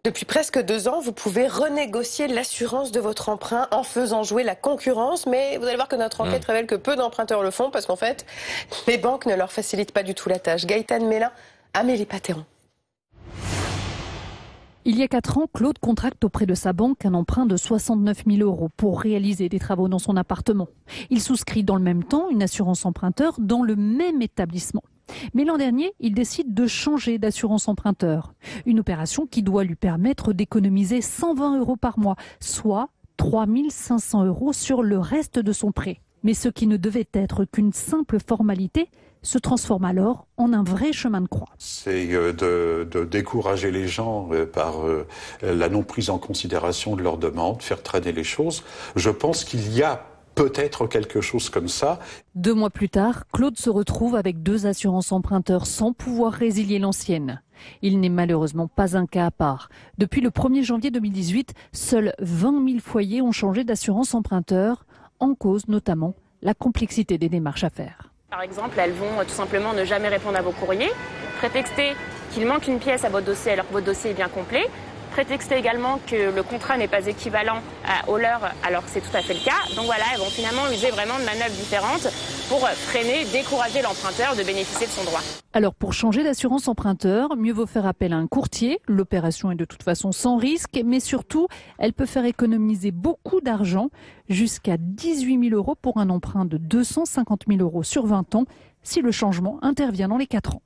Depuis presque 2 ans, vous pouvez renégocier l'assurance de votre emprunt en faisant jouer la concurrence. Mais vous allez voir que notre enquête révèle que peu d'emprunteurs le font parce qu'en fait, les banques ne leur facilitent pas du tout la tâche. Gaëtan Mélin, Amélie Patéron. Il y a 4 ans, Claude contracte auprès de sa banque un emprunt de 69 000 € pour réaliser des travaux dans son appartement. Il souscrit dans le même temps une assurance emprunteur dans le même établissement. Mais l'an dernier, il décide de changer d'assurance emprunteur. Une opération qui doit lui permettre d'économiser 120 € par mois, soit 3 500 € sur le reste de son prêt. Mais ce qui ne devait être qu'une simple formalité se transforme alors en un vrai chemin de croix. C'est de décourager les gens par la non prise en considération de leurs demandes, faire traîner les choses. Je pense qu'il y a peut-être quelque chose comme ça. 2 mois plus tard, Claude se retrouve avec 2 assurances emprunteurs sans pouvoir résilier l'ancienne. Il n'est malheureusement pas un cas à part. Depuis le 1er janvier 2018, seuls 20 000 foyers ont changé d'assurance emprunteur, en cause notamment la complexité des démarches à faire. Par exemple, elles vont tout simplement ne jamais répondre à vos courriers, prétexter qu'il manque une pièce à votre dossier alors que votre dossier est bien complet, prétexter également que le contrat n'est pas équivalent au leur alors que c'est tout à fait le cas. Donc voilà, elles vont finalement user vraiment de manœuvres différentes pour freiner, décourager l'emprunteur de bénéficier de son droit. Alors pour changer d'assurance emprunteur, mieux vaut faire appel à un courtier. L'opération est de toute façon sans risque, mais surtout, elle peut faire économiser beaucoup d'argent, jusqu'à 18 000 € pour un emprunt de 250 000 € sur 20 ans, si le changement intervient dans les 4 ans.